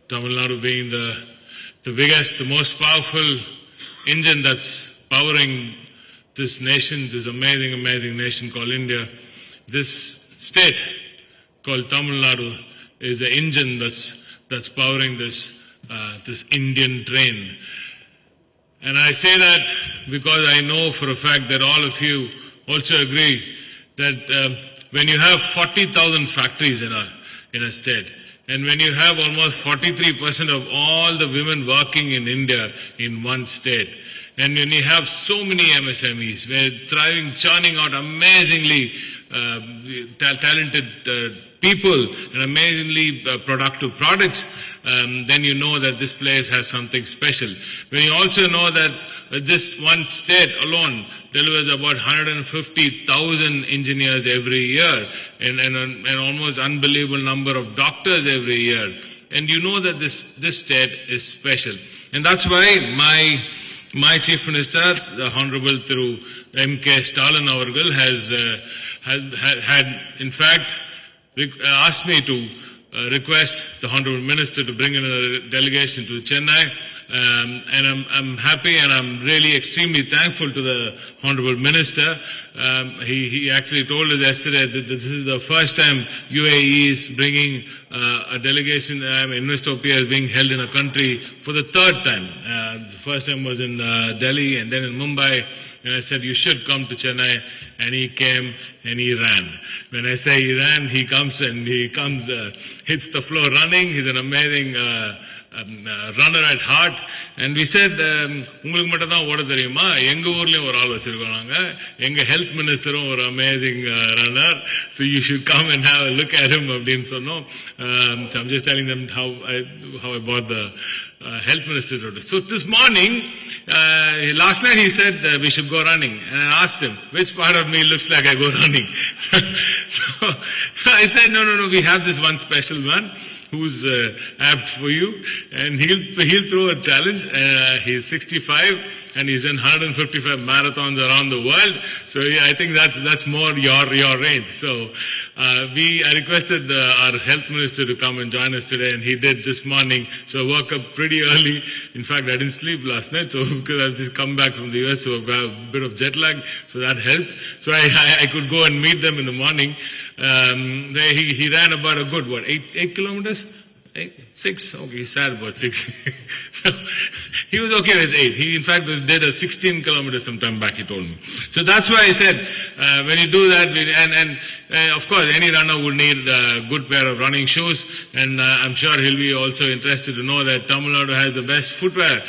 Tamil Nadu being the biggest, the most powerful engine that's powering this nation, this amazing, amazing nation called India. This state called Tamil Nadu is the engine that's powering this Indian train. And I say that because I know for a fact that all of you also agree that when you have 40,000 factories in a state, and when you have almost 43% of all the women working in India in one state, and when you have so many MSMEs, we're thriving, churning out amazingly talented people and amazingly productive products, then you know that this place has something special. When you also know that this one state alone delivers about 150,000 engineers every year and an almost unbelievable number of doctors every year, and you know that this state is special. And that's why my Chief Minister, the Honorable through M.K. Stalin Avargal, had in fact asked me to request the Honorable Minister to bring in a delegation to Chennai, and I'm happy and I'm really extremely thankful to the Honorable Minister. He actually told us yesterday that this is the first time UAE is bringing a delegation. Investopia is being held in a country for the third time. The first time was in Delhi and then in Mumbai. And I said, you should come to Chennai. And he came and he ran. When I say he ran, he comes, hits the floor running. He's an amazing runner at heart. And we said, உங்களுக்கு மட்டும் தான் ஓட தெரியுமா? எங்க ஊர்லயும் ஒரு ஆள் வச்சிருக்கோம் நாங்க. எங்க health ministerம் ஒரு amazing runner. So you should come and have a look at him அப்படின்னு சொன்னோம். So I'm just telling them how I bought the health minister to do. So this morning, last night he said we should go running, and I asked him which part of me looks like I go running. So I said, no, we have this one special one who's apt for you, and he'll throw a challenge. He's 65 and he's done 155 marathons around the world. So yeah, I think that's more your range. So I requested our health minister to come and join us today, and he did this morning. So I woke up pretty early. In fact, I didn't sleep last night, so because I've just come back from the US, so I've got a bit of jet lag, so that helped. So I could go and meet them in the morning. He ran about a good 8 kilometers. 6? Okay, he's sad about 6. So he was okay with 8. He in fact did a 16 kilometers sometime back, he told me. So that's why I said, when you do that, and of course any runner would need a good pair of running shoes, and I'm sure he'll be also interested to know that Tamil Nadu has the best footwear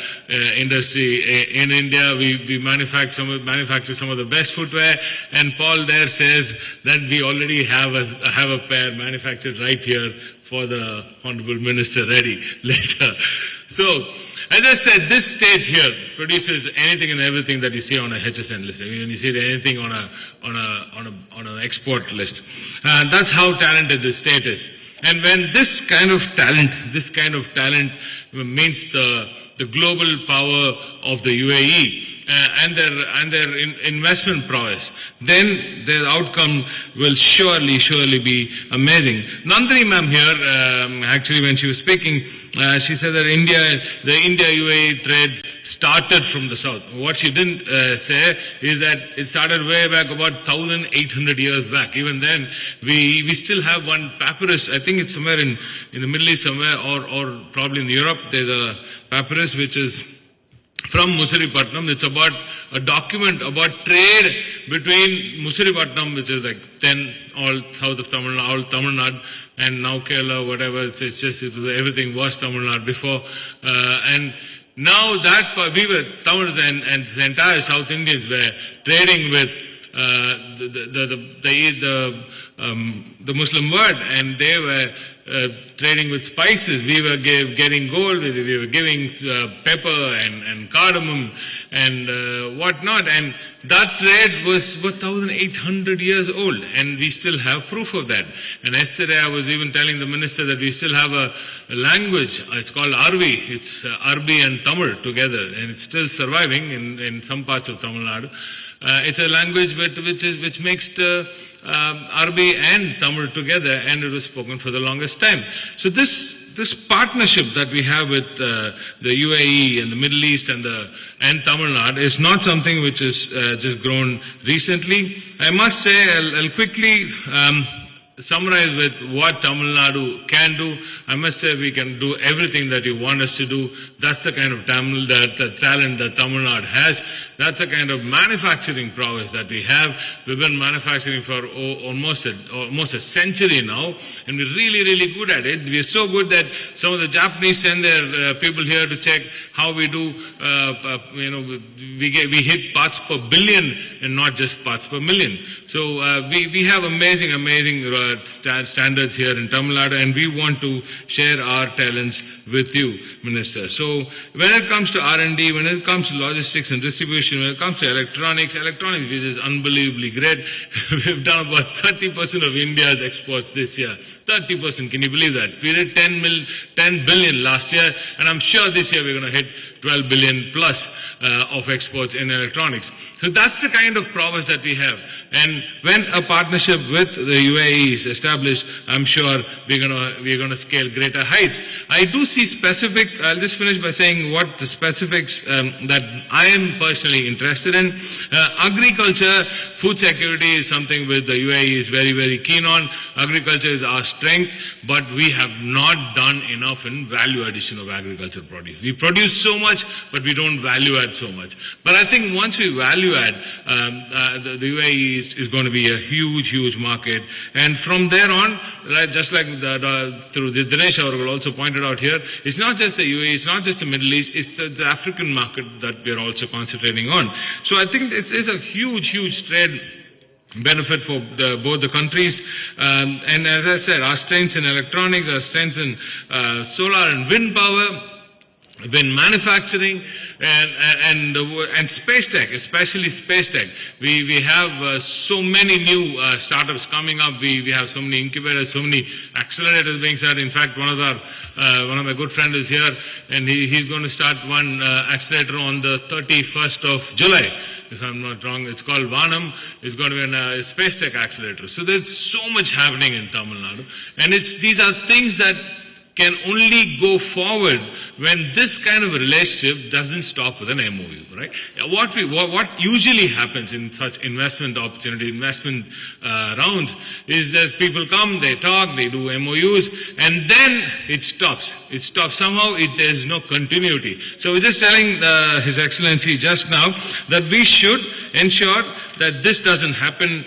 industry in India. We manufacture some of the best footwear, and Paul there says that we already have a pair manufactured right here for the Honorable Minister ready later. So, as I said, this state here produces anything and everything that you see on a HSN list. When you see anything on an export list, that's how talented this state is. And when this kind of talent means the global power of the UAE, and their investment prowess, then their outcome will surely be amazing. Nandini ma'am here, actually when she was speaking, she said that the India-UAE trade started from the south. What she didn't say is that it started way back about 1,800 years back. Even then, we still have one papyrus. I think it's somewhere in the Middle East somewhere, or probably in Europe. There's a papyrus which is from Musiripatnam. It's about a document about trade between Musiripatnam, which is like 10 all south of Tamil Nadu, and now Kerala, whatever. Everything was Tamil Nadu before, and now that we were Tamils and the entire South Indians were trading with the Muslim world, and they were trading with spices. We were getting gold, we were giving pepper and cardamom and whatnot, and that trade was 1,800 years old, and we still have proof of that. And yesterday I was even telling the minister that we still have a language, it's called Arvi. It's Arbi and Tamil together, and it's still surviving in some parts of Tamil Nadu. It's a language which makes the Arabic and Tamil together, and it was spoken for the longest time. So this this partnership that we have with the UAE and the Middle East and Tamil Nadu is not something which is just grown recently. I must say, I'll quickly summarize with what Tamil Nadu can do. I must say we can do everything that you want us to do. That's the kind of talent that Tamil Nadu has. That's the kind of manufacturing prowess that we have. We've been manufacturing for almost a century now, and we're really, really good at it. We're so good that some of the Japanese send their people here to check how we do. We hit parts per billion and not just parts per million. So we have amazing standards here in Tamil Nadu, and we want to share our talents with you, Minister. So when it comes to R&D, when it comes to logistics and distribution, when it comes to electronics, which is unbelievably great. We've done about 30% of India's exports this year. 30%, can you believe that? We did 10 billion last year, and I'm sure this year we're going to hit 12 billion plus of exports in electronics. So that's the kind of prowess that we have. And when a partnership with the UAE is established, I'm sure we're going to scale greater heights. I do see specific, I'll just finish by saying what the specifics that I am personally interested in. Agriculture, food security is something with the UAE is very, very keen on. Agriculture is our strength, but we have not done enough in value addition of agriculture produce. We produce so much, but we don't value add so much. But I think once we value add, the UAE is going to be a huge, huge market. And from there on, right, just like through the Dinesh Avargal also pointed out here, it's not just the UAE, it's not just the Middle East, it's the African market that we're also concentrating on. So I think it's a huge, huge trade benefit for both the countries. And as I said, our strengths in electronics, our strengths in solar and wind power, wind manufacturing, and space tech, especially space tech. We have so many new startups coming up. We have so many incubators, so many accelerators being started. In fact, one of my good friends is here, and he's going to start one accelerator on the 31st of July. If I'm not wrong, it's called Vanam. It's going to be a space tech accelerator. So there's so much happening in Tamil Nadu, and these are things that can only go forward when this kind of a relationship doesn't stop with an MOU, right? What usually happens in such investment opportunity, investment rounds, is that people come, they talk, they do MOUs, and then it stops. It stops. Somehow there's no continuity. So we're just telling His Excellency just now that we should ensure that this doesn't happen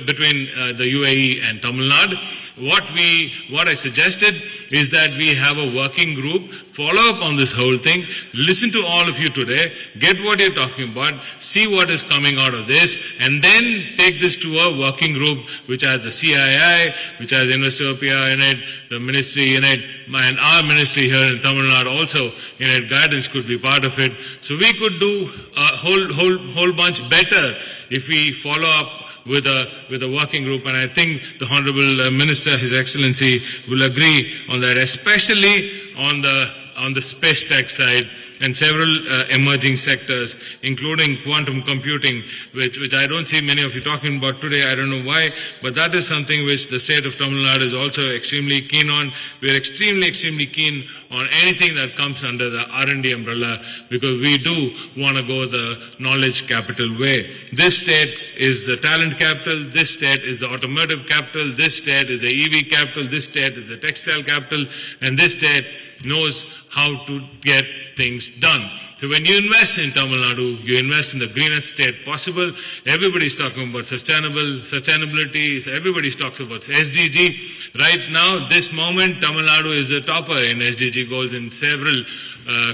between the UAE and Tamil Nadu. What I suggested is that we have a working group, follow up on this whole thing, listen to all of you today, get what you're talking about, see what is coming out of this, and then take this to a working group which has the CII, which has Investopia in it, the ministry in it, and our ministry here in Tamil Nadu also in it, guidance could be part of it. So we could do a whole bunch better if we follow up with a working group, and I think the Honorable Minister, His Excellency, will agree on that, especially on the space tech side and several emerging sectors, including quantum computing, which I don't see many of you talking about today. I don't know why, but that is something which the state of Tamil Nadu is also extremely keen on. We are extremely keen on anything that comes under the R&D umbrella, because we do want to go the knowledge capital way. This state is the talent capital, this state is the automotive capital, this state is the EV capital, this state is the textile capital, and this state knows how to get things done. So when you invest in Tamil Nadu, you invest in the greenest state possible. Everybody's talking about sustainability, everybody's talking about SDG. Right now, this moment, Tamil Nadu is a topper in SDG goals in several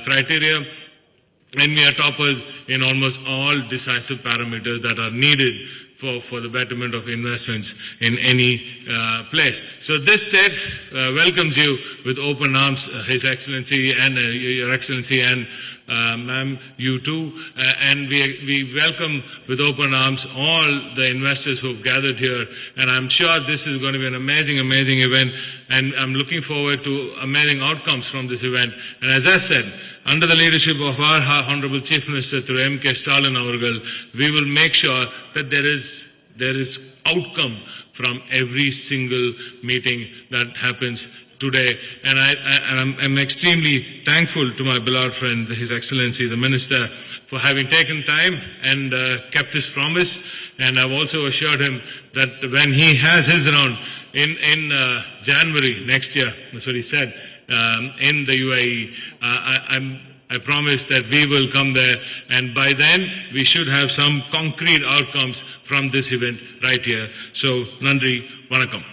criteria. And we are toppers in almost all decisive parameters that are needed for the betterment of investments in any place. So this state welcomes you with open arms, His Excellency and Your Excellency, and ma'am, you too. And we welcome with open arms all the investors who have gathered here. And I'm sure this is going to be an amazing event. And I'm looking forward to amazing outcomes from this event. And as I said, under the leadership of our Honorable Chief Minister through M.K. Stalin Avargal, we will make sure that there is outcome from every single meeting that happens today. And I'm extremely thankful to my beloved friend, His Excellency, the Minister, for having taken time and kept his promise. And I've also assured him that when he has his round in January next year, that's what he said, in the UAE, I promise that we will come there, and by then we should have some concrete outcomes from this event right here. So, Nandri, Vanakkam.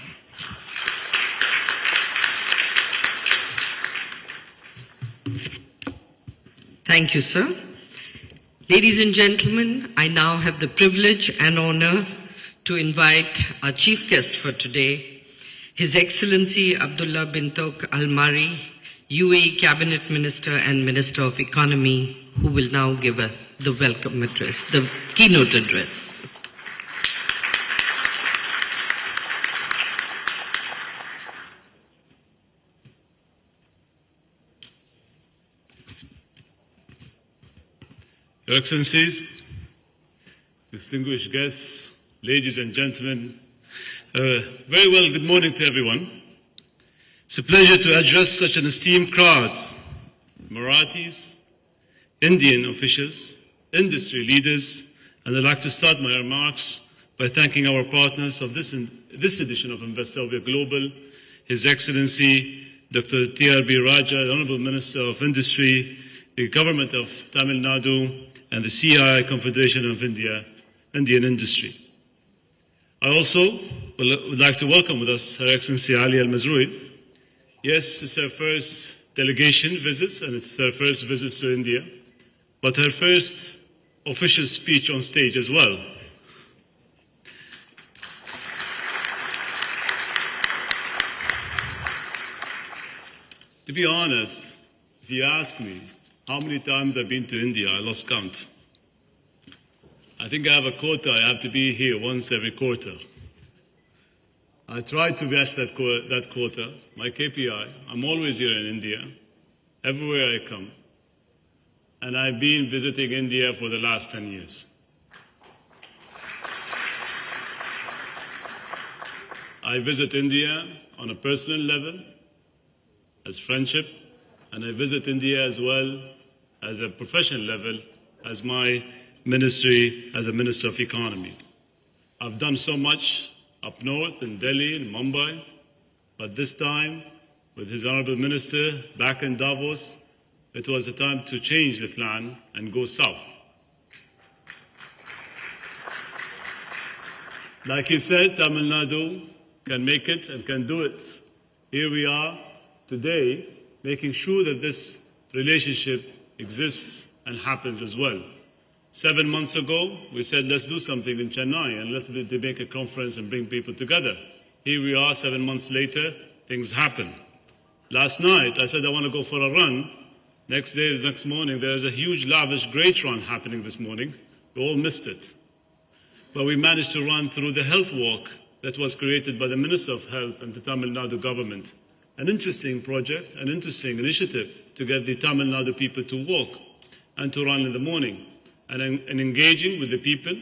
Thank you, sir. Ladies and gentlemen, I now have the privilege and honor to invite our chief guest for today, His Excellency Abdullah bin Tok Al Mari, UAE Cabinet Minister and Minister of Economy, who will now give the welcome address, the keynote address. Your Excellencies, distinguished guests, ladies and gentlemen, very well, good morning to everyone. It's a pleasure to address such an esteemed crowd, Marathis, Indian officials, industry leaders, and I'd like to start my remarks by thanking our partners of this edition of Investopia Global, His Excellency Dr. T.R.B. Raja, the Honorable Minister of Industry, the Government of Tamil Nadu, and the CII Confederation of Indian Industry. I also would like to welcome with us Her Excellency Ali Al Mazrui. Yes, it's her first delegation visits, and it's her first visits to India, but her first official speech on stage as well. To be honest, if you ask me how many times I've been to India, I lost count. I think I have a quota. I have to be here once every quarter. I try to match that quota, my KPI. I'm always here in India, everywhere I come. And I've been visiting India for the last 10 years. I visit India on a personal level, as friendship, and I visit India as well as a professional level, as my ministry, as a Minister of Economy. I've done so much up north in Delhi and Mumbai, but this time, with His Honorable Minister back in Davos, it was a time to change the plan and go south. Like he said, Tamil Nadu can make it and can do it. Here we are today, making sure that this relationship exists and happens as well. 7 months ago, we said, let's do something in Chennai and let's make a conference and bring people together. Here we are, 7 months later, things happen. Last night, I said I want to go for a run. Next morning, there is a huge, lavish, great run happening this morning. We all missed it. But we managed to run through the health walk that was created by the Minister of Health and the Tamil Nadu government. An interesting project, an interesting initiative to get the Tamil Nadu people to walk and to run in the morning. And engaging with the people,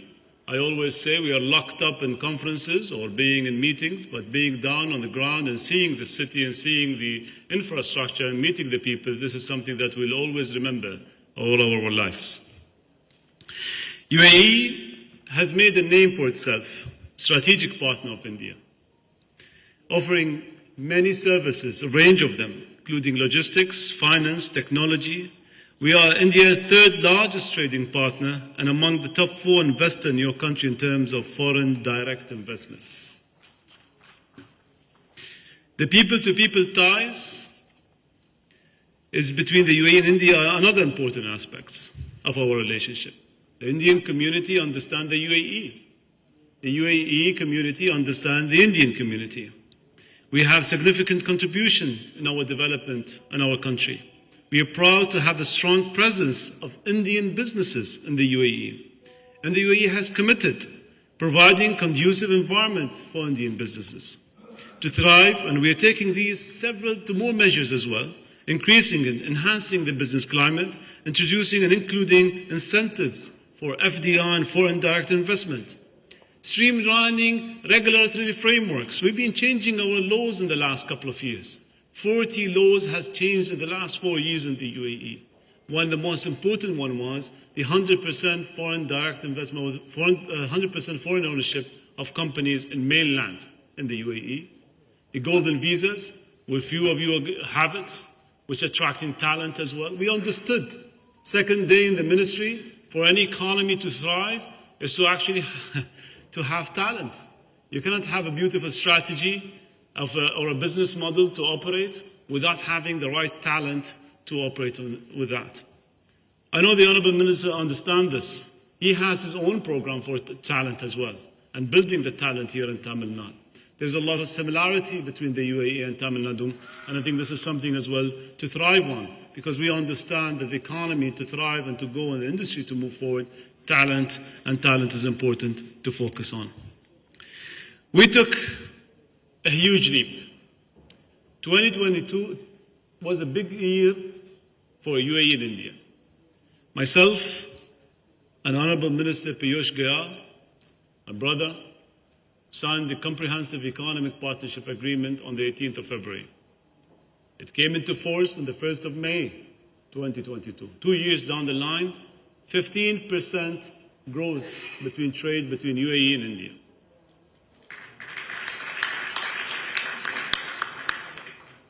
I always say we are locked up in conferences or being in meetings, but being down on the ground and seeing the city and seeing the infrastructure and meeting the people, this is something that we'll always remember all our lives. UAE has made a name for itself, strategic partner of India, offering many services, a range of them, including logistics, finance, technology. We are India's third largest trading partner and among the top 4 investors in your country in terms of foreign direct investments. The people-to-people ties is between the UAE and India are another important aspects of our relationship. The Indian community understands the UAE. The UAE community understands the Indian community. We have significant contribution in our development in our country. We are proud to have a strong presence of Indian businesses in the UAE. And the UAE has committed providing conducive environment for Indian businesses to thrive, and we are taking these several to more measures as well, increasing and enhancing the business climate, introducing and including incentives for FDI and foreign direct investment, streamlining regulatory frameworks. We've been changing our laws in the last couple of years 40 laws has changed in the last 4 years in the UAE. One, the most important one was the 100% foreign direct investment, 100% foreign ownership of companies in mainland in the UAE. The golden visas, where few of you have it, which are attracting talent as well. We understood, second day in the ministry, for any economy to thrive is to actually to have talent. You cannot have a beautiful strategy or a business model to operate without having the right talent to operate with that. I know the Honourable Minister understands this. He has his own program for talent as well, and building the talent here in Tamil Nadu. There's a lot of similarity between the UAE and Tamil Nadu, and I think this is something as well to thrive on, because we understand that the economy to thrive and to go in the industry to move forward, talent is important to focus on. We took a huge leap. 2022 was a big year for UAE and India. Myself and Honourable Minister Piyush Goyal, my brother, signed the Comprehensive Economic Partnership Agreement on the 18th of February. It came into force on the 1st of May 2022. 2 years down the line, 15% growth between trade between UAE and India.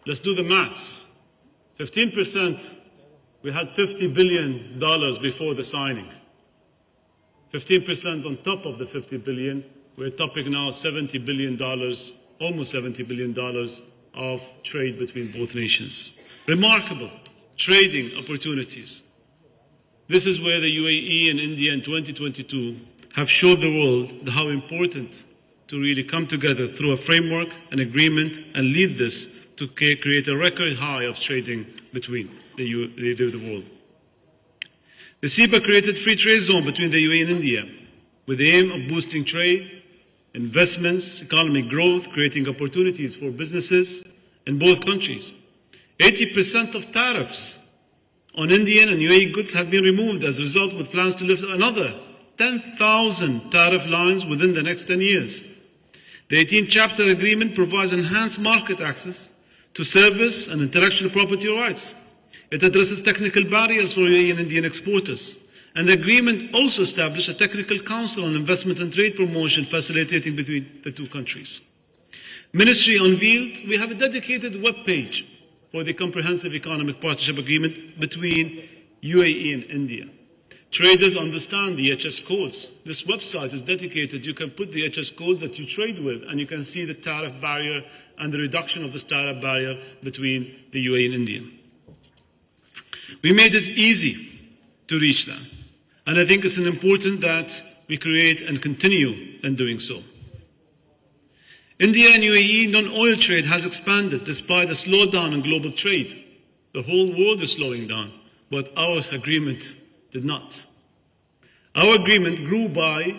Let's do the maths. 15%, we had $50 billion before the signing. 15% on top of the $50 billion, we're topping now $70 billion, almost $70 billion of trade between both nations. Remarkable trading opportunities. This is where the UAE and India in 2022 have showed the world how important to really come together through a framework, an agreement, and lead this to create a record high of trading between the world. The CEPA created free trade zone between the UAE and India with the aim of boosting trade, investments, economic growth, creating opportunities for businesses in both countries. 80% of tariffs on Indian and UAE goods have been removed as a result, with plans to lift another 10,000 tariff lines within the next 10 years. The 18th chapter agreement provides enhanced market access to service and intellectual property rights. It addresses technical barriers for UAE and Indian exporters. And the agreement also established a technical council on investment and trade promotion facilitating between the two countries. Ministry unveiled, we have a dedicated web page for the Comprehensive Economic Partnership Agreement between UAE and India. Traders understand the HS codes. This website is dedicated. You can put the HS codes that you trade with, and you can see the tariff barrier and the reduction of this tariff barrier between the UAE and India. We made it easy to reach that. And I think it's important that we create and continue in doing so. India and UAE non-oil trade has expanded despite a slowdown in global trade. The whole world is slowing down, but our agreement did not. Our agreement grew by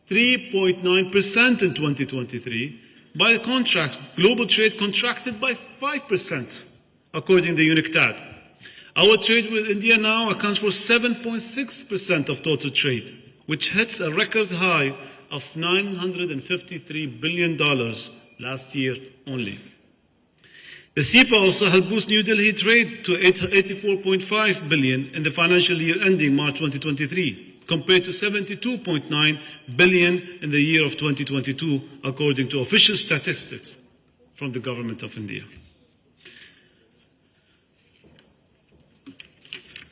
3.9% in 2023. By contrast, global trade contracted by 5%, according to UNCTAD. Our trade with India now accounts for 7.6% of total trade, which hits a record high of $953 billion last year only. The CEPA also helped boost New Delhi trade to $84.5 billion in the financial year ending March 2023, compared to $72.9 billion in the year of 2022, according to official statistics from the government of India.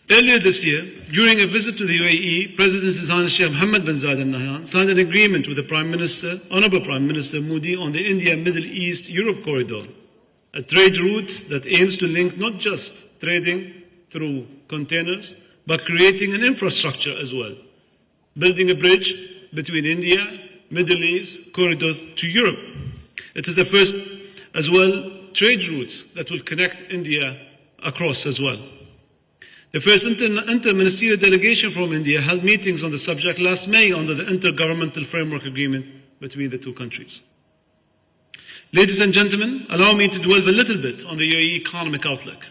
Earlier this year, during a visit to the UAE, President His Highness Sheikh Mohammed bin Zayed Al Nahyan signed an agreement with the Prime Minister, Honourable Prime Minister Modi, on the India-Middle East-Europe corridor, a trade route that aims to link not just trading through containers, but creating an infrastructure as well, building a bridge between India, Middle East corridor to Europe. It is the first as well trade route that will connect India across as well. The first inter-ministerial delegation from India held meetings on the subject last May under the Intergovernmental Framework Agreement between the two countries. Ladies and gentlemen, allow me to dwell a little bit on the UAE economic outlook.